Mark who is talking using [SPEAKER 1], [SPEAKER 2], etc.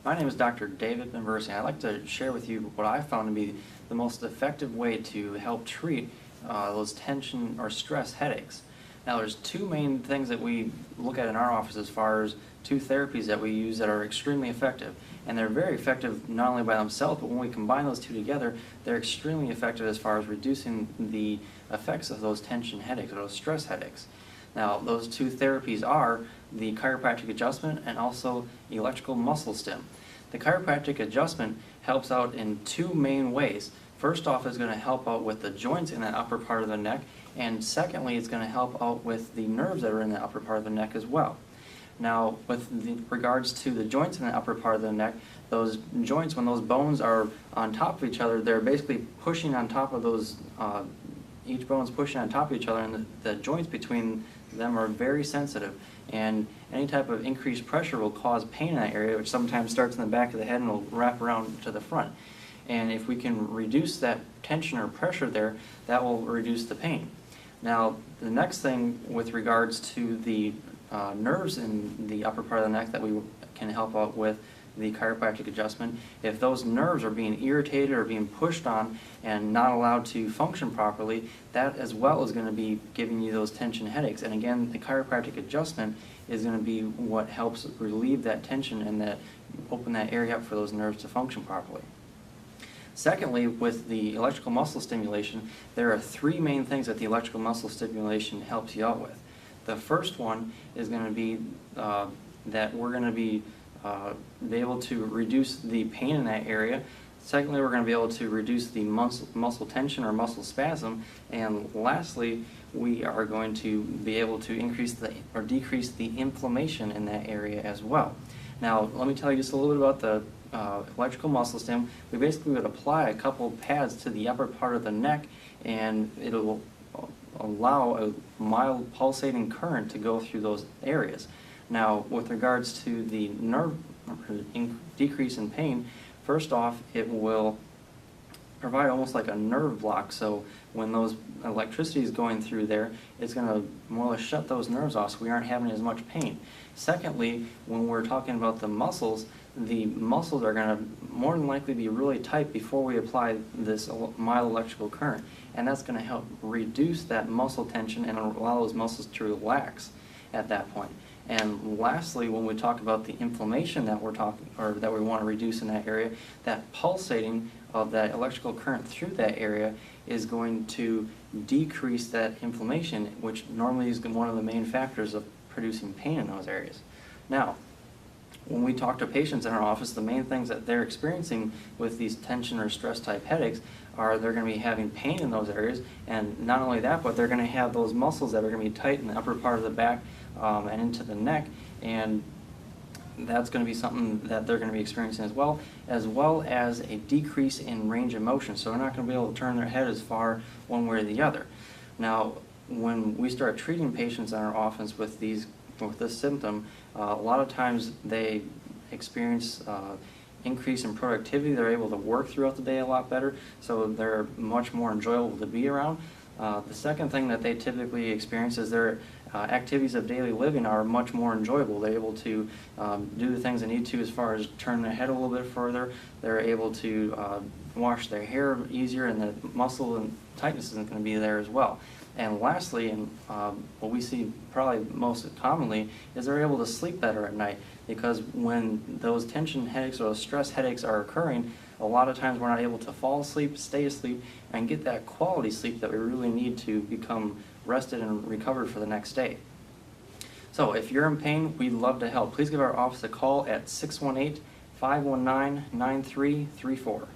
[SPEAKER 1] My name is Dr. David Benversi. I'd like to share with you what I found to be the most effective way to help treat those tension or stress headaches. Now, there's two main things that we look at in our office as far as two therapies that we use that are extremely effective. And they're very effective not only by themselves, but when we combine those two together, they're extremely effective as far as reducing the effects of those tension headaches or those stress headaches. Now, those two therapies are the chiropractic adjustment and also electrical muscle stim. The chiropractic adjustment helps out in two main ways. First off, is going to help out with the joints in that upper part of the neck, and secondly, it's going to help out with the nerves that are in the upper part of the neck as well. Now, with regards to the joints in the upper part of the neck, those joints, when those bones are on top of each other, they're basically pushing on top of those, each bone's pushing on top of each other, and the joints between them are very sensitive. And any type of increased pressure will cause pain in that area, which sometimes starts in the back of the head and will wrap around to the front. And if we can reduce that tension or pressure there, that will reduce the pain. Now, the next thing with regards to the nerves in the upper part of the neck that we can help out with the chiropractic adjustment, if those nerves are being irritated or being pushed on and not allowed to function properly, that as well is going to be giving you those tension headaches. And again, the chiropractic adjustment is going to be what helps relieve that tension and that open that area up for those nerves to function properly. Secondly, with the electrical muscle stimulation, there are three main things that the electrical muscle stimulation helps you out with. The first one is going to be that we're going to be able to reduce the pain in that area. Secondly, we're going to be able to reduce the muscle tension or muscle spasm. And lastly, we are going to be able to increase or decrease the inflammation in that area as well. Now, let me tell you just a little bit about the electrical muscle stim. We basically would apply a couple pads to the upper part of the neck, and it'll allow a mild pulsating current to go through those areas. Now, with regards to the nerve decrease in pain, first off, it will provide almost like a nerve block. So when those electricity is going through there, it's going to more or less shut those nerves off, so we aren't having as much pain. Secondly, when we're talking about the muscles are going to more than likely be really tight before we apply this mild electrical current, and that's going to help reduce that muscle tension and allow those muscles to relax at that point. And lastly, when we talk about the inflammation that that we want to reduce in that area, that pulsating of that electrical current through that area is going to decrease that inflammation, which normally is one of the main factors of producing pain in those areas. Now, when we talk to patients in our office, the main things that they're experiencing with these tension or stress type headaches are they're going to be having pain in those areas, and not only that, but they're going to have those muscles that are going to be tight in the upper part of the back and into the neck, and that's going to be something that they're going to be experiencing as well as a decrease in range of motion. So they're not going to be able to turn their head as far one way or the other. Now, when we start treating patients in our office with this symptom, a lot of times they experience increase in productivity. They're able to work throughout the day a lot better, so they're much more enjoyable to be around. The second thing that they typically experience is their activities of daily living are much more enjoyable. They're able to do the things they need to as far as turn their head a little bit further. They're able to wash their hair easier, and the muscle and tightness isn't going to be there as well. And lastly, and what we see probably most commonly, is they're able to sleep better at night, because when those tension headaches or those stress headaches are occurring, a lot of times we're not able to fall asleep, stay asleep, and get that quality sleep that we really need to become rested and recovered for the next day. So if you're in pain, we'd love to help. Please give our office a call at 618-519-9334.